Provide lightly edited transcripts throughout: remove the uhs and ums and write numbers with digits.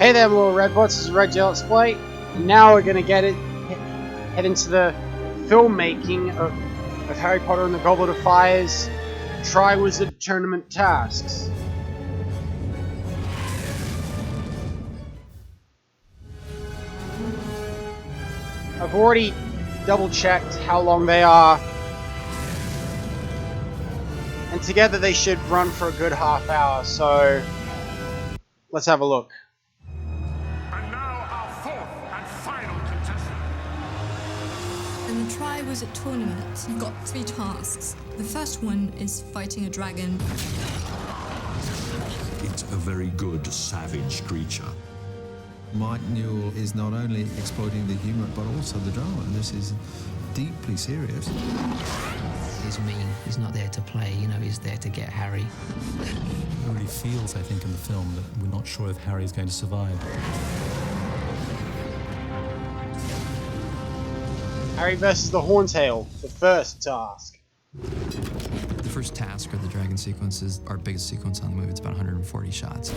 Hey there, little Redbots, this is Red Let's Play. Now we're gonna head into the filmmaking of Harry Potter and the Goblet of Fire's Triwizard Tournament tasks. I've already double-checked how long they are, and together they should run for a good half hour, so let's have a look. And now our fourth and final contestant. In the Triwizard Tournament, you've got 3 tasks. The first one is fighting a dragon. It's a very good, savage creature. Mike Newell is not only exploiting the humour, but also the drama, and this is deeply serious. He's mean. He's not there to play, you know, he's there to get Harry. It really feels, I think, in the film that we're not sure if Harry is going to survive. Harry versus the Horntail, the first task. The first task, or the dragon sequence, is our biggest sequence on the movie. It's about 140 shots.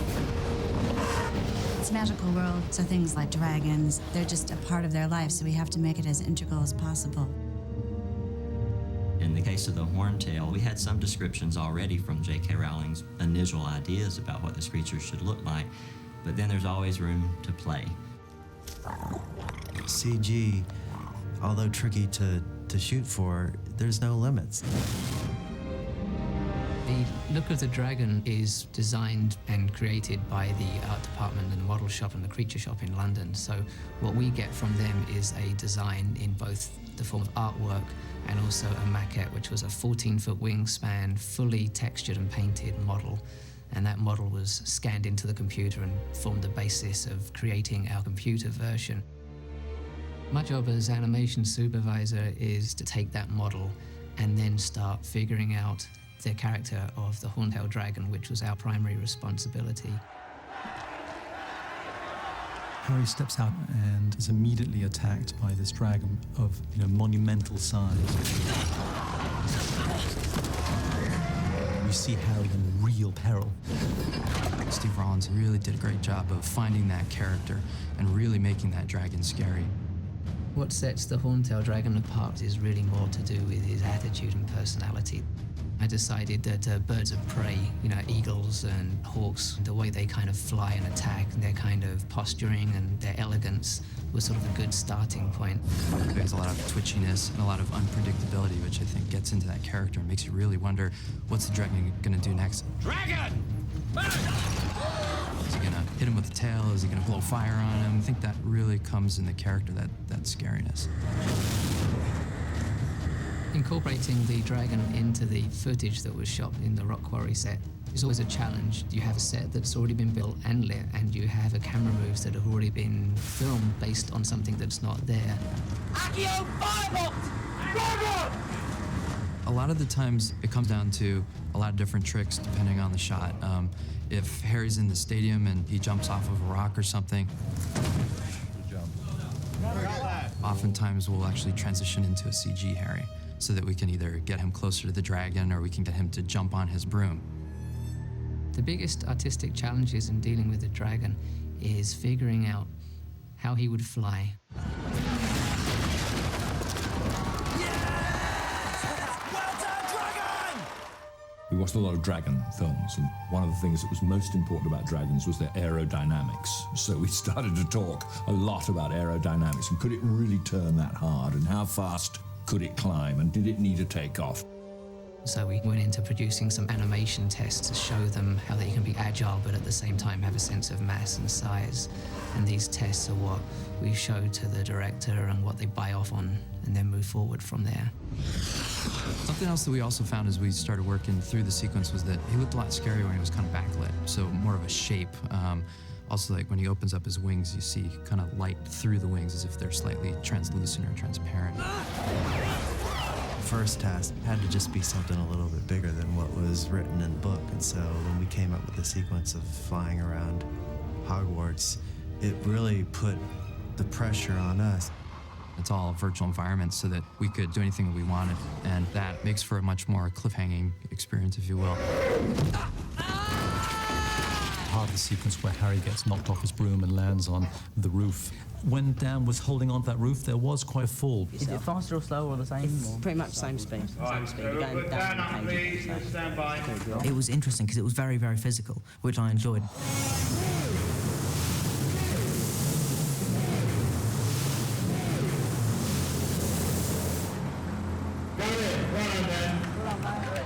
It's a magical world, so things like dragons, they're just a part of their life, so we have to make it as integral as possible. In the case of the Horntail, we had some descriptions already from JK Rowling's initial ideas about what this creature should look like, but then there's always room to play. CG, although tricky to shoot for, there's no limits. The look of the dragon is designed and created by the art department and the model shop and the creature shop in London. So what we get from them is a design in both the form of artwork and also a maquette, which was a 14-foot wingspan, fully textured and painted model. And that model was scanned into the computer and formed the basis of creating our computer version. My job as animation supervisor is to take that model and then start figuring out the character of the Horntail dragon, which was our primary responsibility. Harry steps out and is immediately attacked by this dragon of, monumental size. We see Harry in real peril. Steve Rollins really did a great job of finding that character and really making that dragon scary. What sets the Horntail dragon apart is really more to do with his attitude and personality. I decided that birds of prey, eagles and hawks, the way they kind of fly and attack, and their kind of posturing and their elegance was sort of a good starting point. There's a lot of twitchiness and a lot of unpredictability, which I think gets into that character and makes you really wonder, what's the dragon gonna do next? Dragon! Is he gonna hit him with the tail? Is he gonna blow fire on him? I think that really comes in the character, that scariness. Incorporating the dragon into the footage that was shot in the Rock Quarry set is always a challenge. You have a set that's already been built and lit, and you have a camera moves that have already been filmed based on something that's not there. A lot of the times it comes down to a lot of different tricks depending on the shot. If Harry's in the stadium and he jumps off of a rock or something, oftentimes we'll actually transition into a CG Harry, so that we can either get him closer to the dragon or we can get him to jump on his broom. The biggest artistic challenges in dealing with the dragon is figuring out how he would fly. We watched a lot of dragon films, and one of the things that was most important about dragons was their aerodynamics. So we started to talk a lot about aerodynamics, and could it really turn that hard, and how fast could it climb, and did it need to take off? So we went into producing some animation tests to show them how they can be agile but at the same time have a sense of mass and size. And these tests are what we show to the director and what they buy off on, and then move forward from there. Something else that we also found as we started working through the sequence was that he looked a lot scarier when he was kind of backlit, so more of a shape. Also, like when he opens up his wings, you see kind of light through the wings as if they're slightly translucent or transparent. The first task had to just be something a little bit bigger than what was written in the book, and so when we came up with the sequence of flying around Hogwarts, it really put the pressure on us. It's all a virtual environment so that we could do anything that we wanted, and that makes for a much more cliffhanging experience, if you will. Hard the sequence where Harry gets knocked off his broom and lands on the roof. When Dan was holding on to that roof, there was quite a fall. Is it faster or slower or the same? It's pretty much the same speed. Same speed. You're going down the page. Stand by. It was interesting because it was very, very physical, which I enjoyed.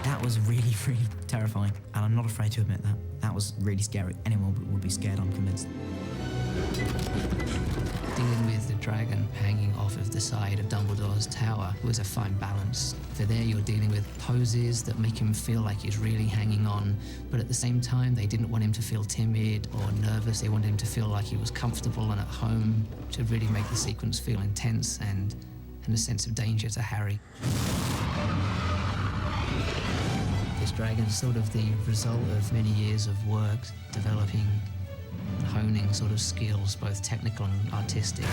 That was really, really terrifying, and I'm not afraid to admit that. That was really scary. Anyone would be scared, I'm convinced. Dealing with the dragon hanging off of the side of Dumbledore's tower was a fine balance. For there you're dealing with poses that make him feel like he's really hanging on, but at the same time they didn't want him to feel timid or nervous. They wanted him to feel like he was comfortable and at home, to really make the sequence feel intense and a sense of danger to Harry. This dragon is sort of the result of many years of work developing, honing sort of skills, both technical and artistic.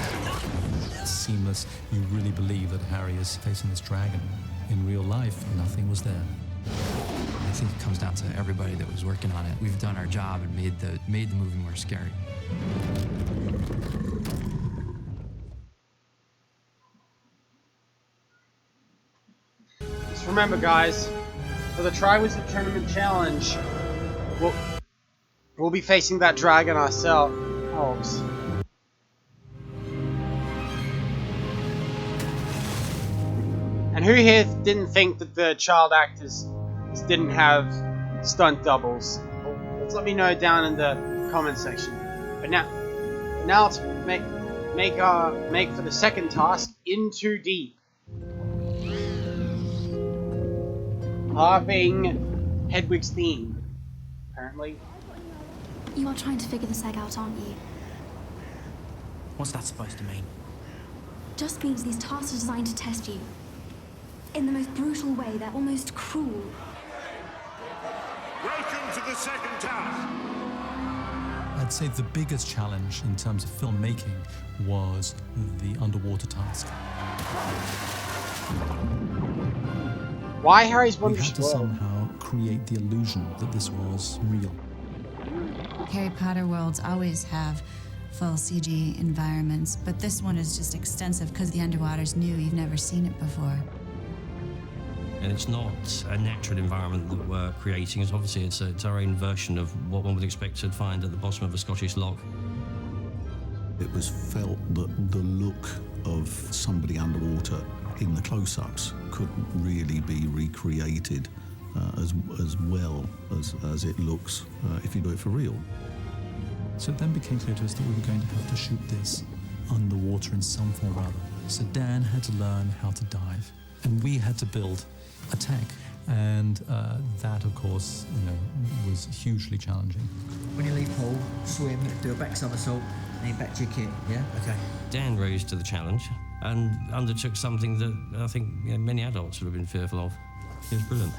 Seamless. You really believe that Harry is facing this dragon. In real life, nothing was there. I think it comes down to everybody that was working on it. We've done our job and made the movie more scary. Just remember, guys, for the Triwizard Tournament Challenge, we'll be facing that dragon ourselves. And who here didn't think that the child actors didn't have stunt doubles? Well, let's let me know down in the comment section. But now let's make for the second task, In Too Deep. Harping Hedwig's theme, apparently. You are trying to figure this egg out, aren't you? What's that supposed to mean? Just means these tasks are designed to test you. In the most brutal way, they're almost cruel. Welcome to the second task. I'd say the biggest challenge in terms of filmmaking was the underwater task. Why Harry's We Wondrous had to World? somehow create the illusion that this was real. Harry Potter worlds always have full CG environments, but this one is just extensive because the underwater's new. You've never seen it before. And it's not a natural environment that we're creating. It's obviously it's our own version of what one would expect to find at the bottom of a Scottish loch. It was felt that the look of somebody underwater in the close-ups couldn't really be recreated as well as it looks if you do it for real. So it then became clear to us that we were going to have to shoot this underwater in some form or other. So Dan had to learn how to dive, and we had to build a tank. And that, of course, was hugely challenging. When you leave pool, swim, do a back somersault, and then back to your kit, yeah? Okay. Dan rose to the challenge and undertook something that I think many adults would have been fearful of. It was brilliant.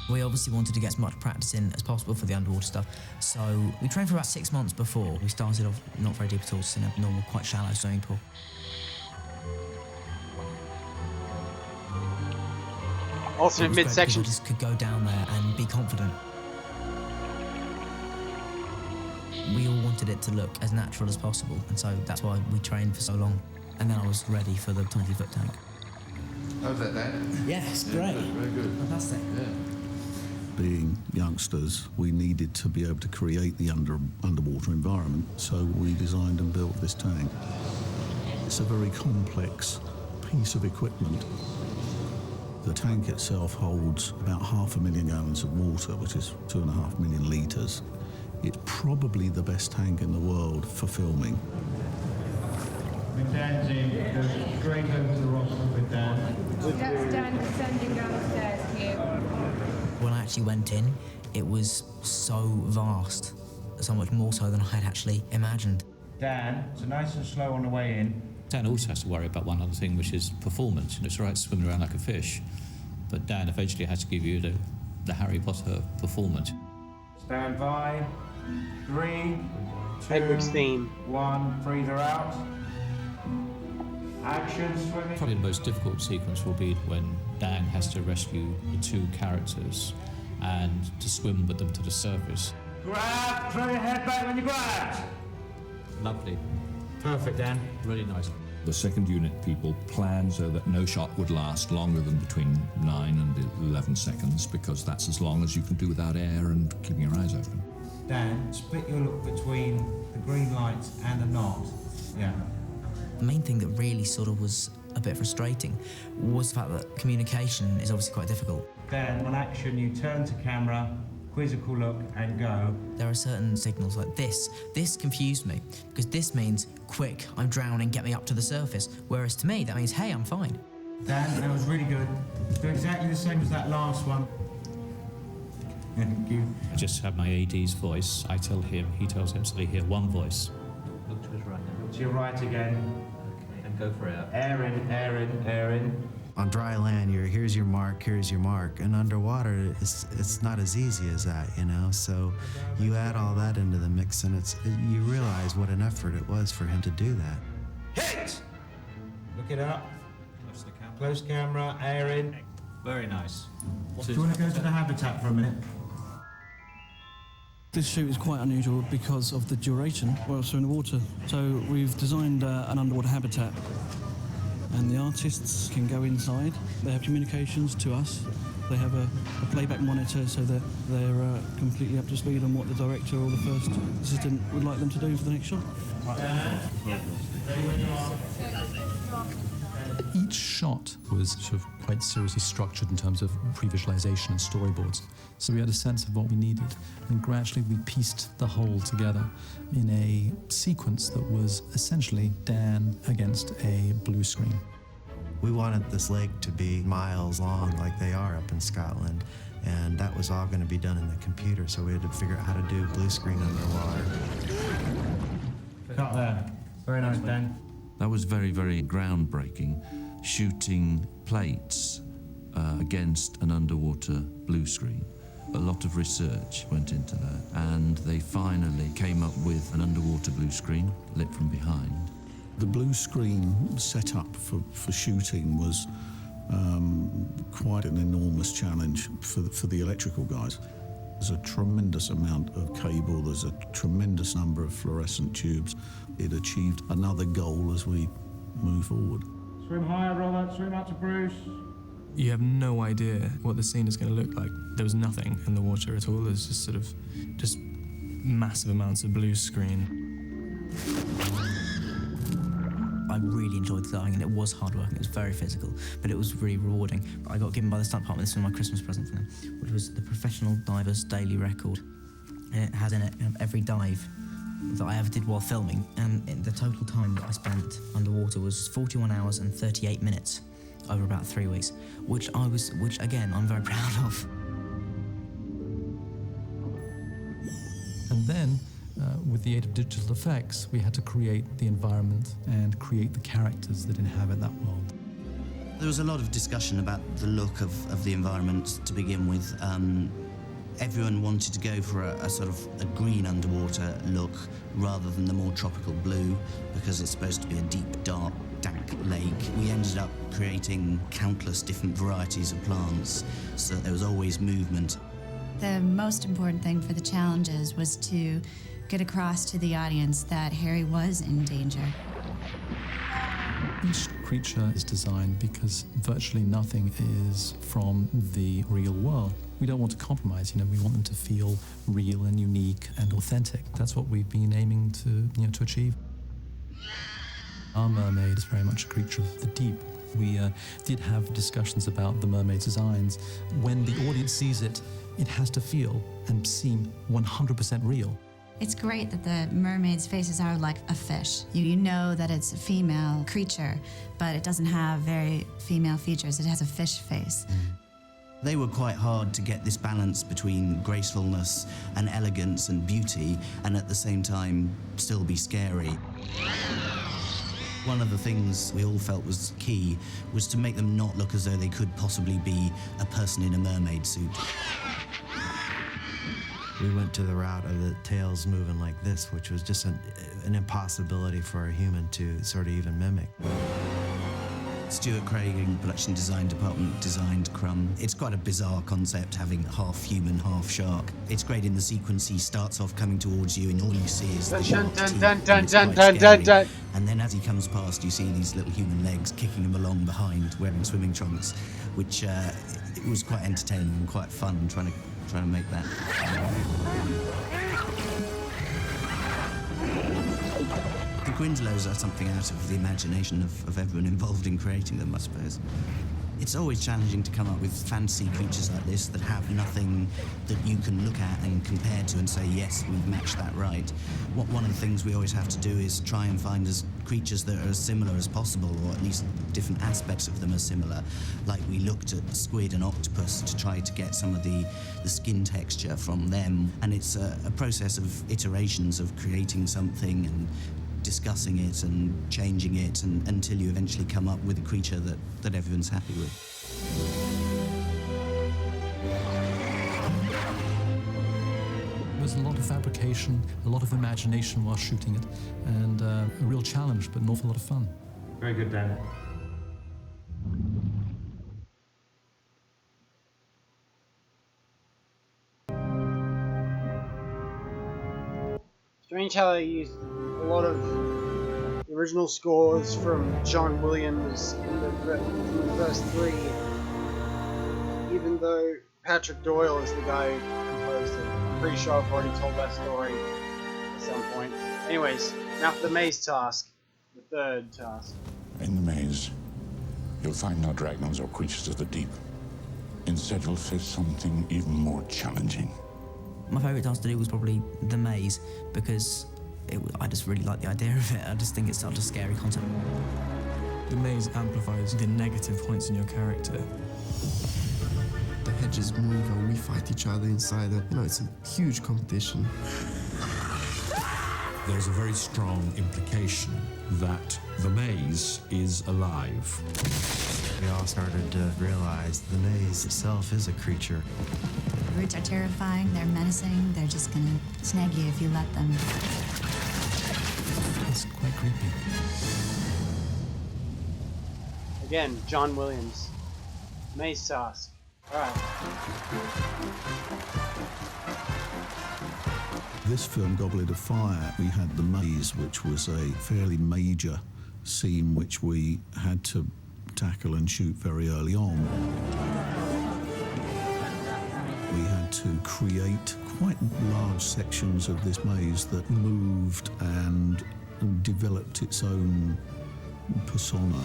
We obviously wanted to get as much practice in as possible for the underwater stuff, so we trained for about 6 months before. We started off not very deep at all, just in a normal, quite shallow swimming pool. Alternate midsection. We just could go down there and be confident. We all wanted it to look as natural as possible, and so that's why we trained for so long. And then I was ready for the 20-foot tank. How was that, Dan? Yeah, it's great. Very good. Fantastic. Yeah. Being youngsters, we needed to be able to create the underwater environment, so we designed and built this tank. It's a very complex piece of equipment. The tank itself holds about 500,000 gallons of water, which is 2.5 million litres. It's probably the best tank in the world for filming. When Dan's in, go straight over to the rostrum with Dan. That's Dan descending down the stairs here. When I actually went in, it was so vast, so much more so than I had actually imagined. Dan, so nice and slow on the way in. Dan also has to worry about one other thing, which is performance. It's all right swimming around like a fish, but Dan eventually has to give you the Harry Potter performance. Stand by. 3, 2, Hedwig's theme. 1. Breathe her out. Action, swimming. Probably the most difficult sequence will be when Dan has to rescue the two characters and to swim with them to the surface. Grab, throw your head back when you grab. Lovely. Perfect, Dan. Really nice. The second unit people planned so that no shot would last longer than between 9 and 11 seconds, because that's as long as you can do without air and keeping your eyes open. Dan, split your look between the green lights and the knot. Yeah. The main thing that really sort of was a bit frustrating was the fact that communication is obviously quite difficult. Dan, on action, you turn to camera, quizzical look, and go. There are certain signals like this. This confused me, because this means, quick, I'm drowning, get me up to the surface. Whereas to me, that means, hey, I'm fine. Dan, that was really good. Do exactly the same as that last one. Thank you. I just have my AD's voice. I tell him, he tells him, so they hear one voice. Look to his right now. Look to your right again. Okay, and go for it. Air in, air in, air in. On dry land, here's your mark, and underwater, it's not as easy as that, you know. So you add all that into the mix, and you realize what an effort it was for him to do that. Hit! Look it up. Close camera, air in. Very nice. Do you want to go to the habitat for a minute? This shoot is quite unusual because of the duration whilst we're in the water. So we've designed an underwater habitat, and the artists can go inside. They have communications to us. They have a playback monitor so that they're completely up to speed on what the director or the first assistant would like them to do for the next shot. Each shot was sort of quite seriously structured in terms of pre-visualization and storyboards. So we had a sense of what we needed, and gradually we pieced the whole together in a sequence that was essentially Dan against a blue screen. We wanted this lake to be miles long like they are up in Scotland, and that was all going to be done in the computer, so we had to figure out how to do blue screen underwater. Cut there. Very nice, Dan. That was very, very groundbreaking, shooting plates against an underwater blue screen. A lot of research went into that, and they finally came up with an underwater blue screen lit from behind. The blue screen setup for shooting was quite an enormous challenge for the electrical guys. There's a tremendous amount of cable, there's a tremendous number of fluorescent tubes. It achieved another goal as we move forward. Swim higher, Robert. Swim up to Bruce. You have no idea what the scene is going to look like. There was nothing in the water at all. There's just sort of massive amounts of blue screen. I really enjoyed the diving, and it was hard work. It was very physical, but it was really rewarding. I got given by the stunt department, this was my Christmas present for them, which was the Professional Diver's Daily Record. And it had in it every dive that I ever did while filming, and the total time that I spent underwater was 41 hours and 38 minutes over about 3 weeks, which again, I'm very proud of. And then, with the aid of digital effects, we had to create the environment and create the characters that inhabit that world. There was a lot of discussion about the look of the environment to begin with. Everyone wanted to go for a sort of a green underwater look rather than the more tropical blue, because it's supposed to be a deep, dark, dank lake. We ended up creating countless different varieties of plants, so that there was always movement. The most important thing for the challenges was to get across to the audience that Harry was in danger. Each creature is designed because virtually nothing is from the real world. We don't want to compromise, we want them to feel real and unique and authentic. That's what we've been aiming to achieve. Our mermaid is very much a creature of the deep. We did have discussions about the mermaid designs. When the audience sees it, it has to feel and seem 100% real. It's great that the mermaid's faces are like a fish. You know that it's a female creature, but it doesn't have very female features. It has a fish face. They were quite hard to get this balance between gracefulness and elegance and beauty, and at the same time still be scary. One of the things we all felt was key was to make them not look as though they could possibly be a person in a mermaid suit. We went to the route of the tails moving like this, which was just an impossibility for a human to sort of even mimic. Stuart Craig in production design department designed Crumb. It's quite a bizarre concept, having half human, half shark. It's great in the sequence. He starts off coming towards you and all you see is the shark's teeth, and it's quite scary. And then as he comes past, you see these little human legs kicking him along behind, wearing swimming trunks, which it was quite entertaining and quite fun trying to make that. The Grindelows are something out of the imagination of everyone involved in creating them, I suppose. It's always challenging to come up with fantasy creatures like this that have nothing that you can look at and compare to and say, yes, we've matched that right. One of the things we always have to do is try and find creatures that are as similar as possible, or at least different aspects of them are similar. Like we looked at squid and octopus to try to get some of the skin texture from them. And it's a process of iterations of creating something and discussing it and changing it until you eventually come up with a creature that everyone's happy with. There's a lot of fabrication, a lot of imagination while shooting it, and a real challenge, but an awful lot of fun. Very good, Dan. Strange how they used a lot of the original scores from John Williams in the first three, even though Patrick Doyle is the guy who composed it. I'm pretty sure I've already told that story at some point. Anyways, now for the maze task, the third task. In the maze, you'll find no dragons or creatures of the deep. Instead, you'll face something even more challenging. My favourite task to do was probably the maze, because I just really like the idea of it. I just think it's such a scary concept. The maze amplifies the negative points in your character. The hedges move and we fight each other inside it. It's a huge competition. There's a very strong implication that the maze is alive. We all started to realize the maze itself is a creature. The roots are terrifying, they're menacing, they're just gonna snag you if you let them. It's quite creepy. Again, John Williams. Maze task. Alright. This film, Goblet of Fire, we had the maze, which was a fairly major scene which we had to tackle and shoot very early on. We had to create quite large sections of this maze that moved and developed its own persona.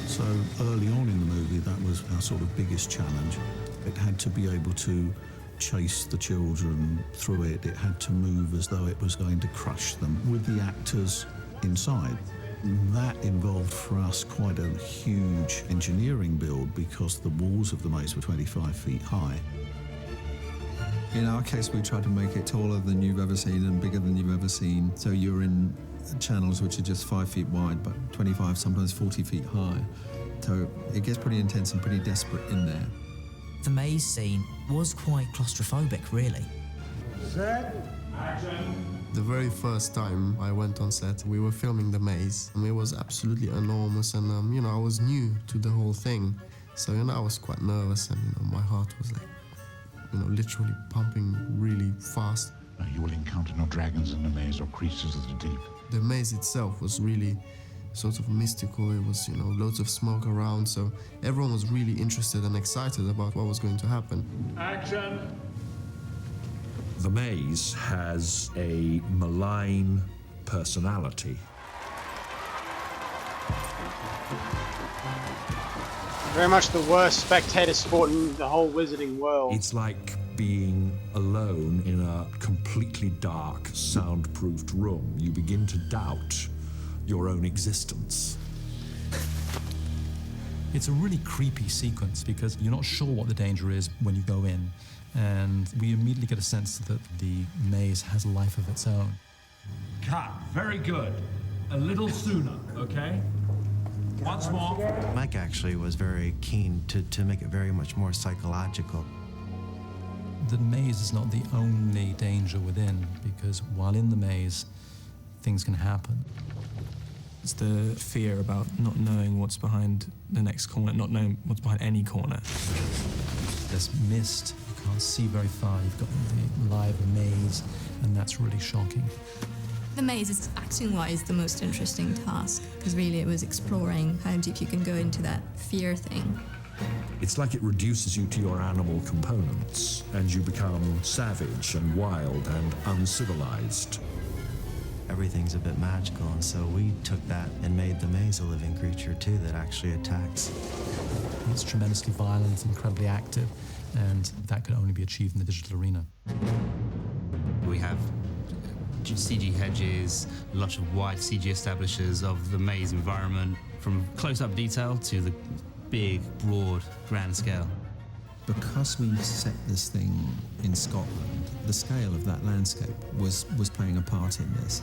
So early on in the movie, that was our sort of biggest challenge. It had to be able to chase the children through it. It had to move as though it was going to crush them with the actors inside. That involved for us quite a huge engineering build because the walls of the maze were 25 feet high. In our case, we tried to make it taller than you've ever seen and bigger than you've ever seen. So you're in channels which are just 5 feet wide, but 25, sometimes 40 feet high. So it gets pretty intense and pretty desperate in there. The maze scene was quite claustrophobic, really. Set, action. The very first time I went on set, we were filming the maze, and it was absolutely enormous, and I was new to the whole thing. So, I was quite nervous, and, my heart was like, literally pumping really fast. You will encounter no dragons in the maze or creatures of the deep. The maze itself was really sort of mystical. It was, loads of smoke around, so everyone was really interested and excited about what was going to happen. Action! The maze has a malign personality. Very much the worst spectator sport in the whole wizarding world. It's like being alone in a completely dark, soundproofed room. You begin to doubt your own existence. It's a really creepy sequence because you're not sure what the danger is when you go in, and we immediately get a sense that the maze has a life of its own. Cut. Very good. A little sooner, okay? Once more. Mike actually was very keen to make it very much more psychological. The maze is not the only danger within, because while in the maze, things can happen. It's the fear about not knowing what's behind the next corner, not knowing what's behind any corner. There's mist, you can't see very far, you've got the live maze, and that's really shocking. The maze is acting-wise the most interesting task, because really it was exploring how deep you can go into that fear thing. It's like it reduces you to your animal components, and you become savage and wild and uncivilized. Everything's a bit magical, and so we took that and made the maze a living creature too that actually attacks. It's tremendously violent, incredibly active, and that could only be achieved in the digital arena. We have CG hedges, a lot of wide CG establishers of the maze environment, from close-up detail to the big, broad, grand scale. Because we set this thing in Scotland, the scale of that landscape was playing a part in this.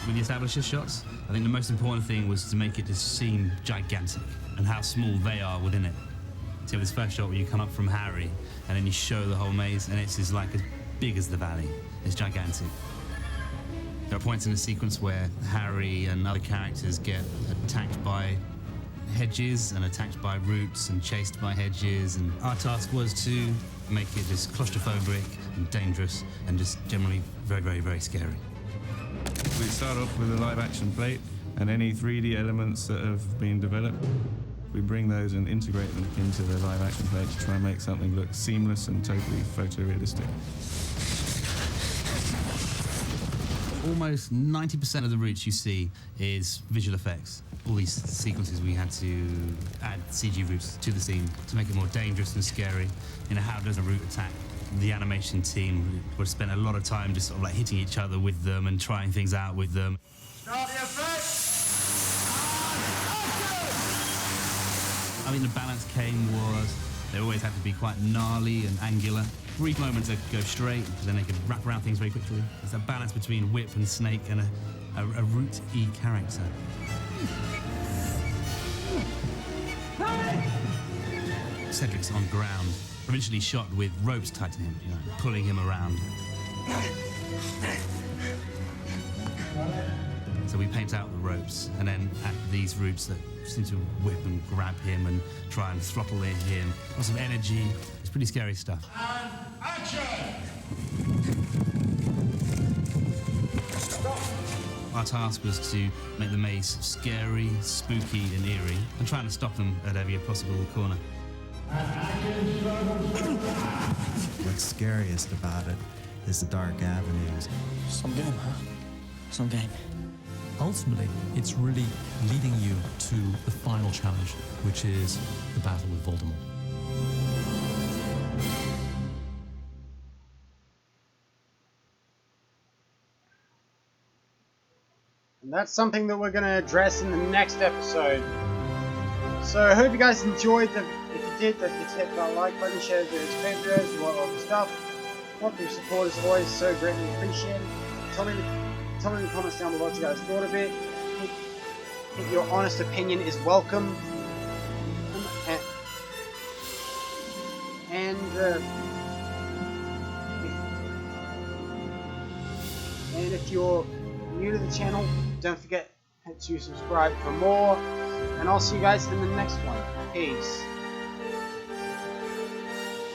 With the establisher shots, I think the most important thing was to make it just seem gigantic and how small they are within it. So this first shot where you come up from Harry and then you show the whole maze and it's just like as big as the valley. It's gigantic. There are points in the sequence where Harry and other characters get attacked by hedges and attacked by roots and chased by hedges, and our task was to make it just claustrophobic and dangerous and just generally very, very, very scary. We start off with a live action plate and any 3D elements that have been developed. We bring those and integrate them into the live action plate to try and make something look seamless and totally photorealistic. Almost 90% of the routes you see is visual effects. All these sequences we had to add CG routes to the scene to make it more dangerous and scary. You know, how does a route attack? The animation team would spend a lot of time just sort of like hitting each other with them and trying things out with them. Start the effect! I mean, the balance came was they always had to be quite gnarly and angular. Brief moments that could go straight, then they could wrap around things very quickly. There's a balance between whip and snake and a root-y character. Cedric's on ground, provincially shot with ropes tied to him, you know, pulling him around. So we paint out the ropes and then add these roots that seem to whip and grab him and try and throttle in him. Lots of energy. It's pretty scary stuff. And action! Our task was to make the maze scary, spooky and eerie and trying to stop them at every possible corner. What's scariest about it is the dark avenues. Some game, huh? Some game. Ultimately, it's really leading you to the final challenge, which is the battle with Voldemort. And that's something that we're going to address in the next episode. So I hope you guys enjoyed. If you did, don't forget to hit that like button, share the videos, videos, and all the stuff. What your support is always so greatly appreciated. Tell me in the comments down below what you guys thought of it. If your honest opinion is welcome. And if you're new to the channel, don't forget to subscribe for more. And I'll see you guys in the next one. Peace.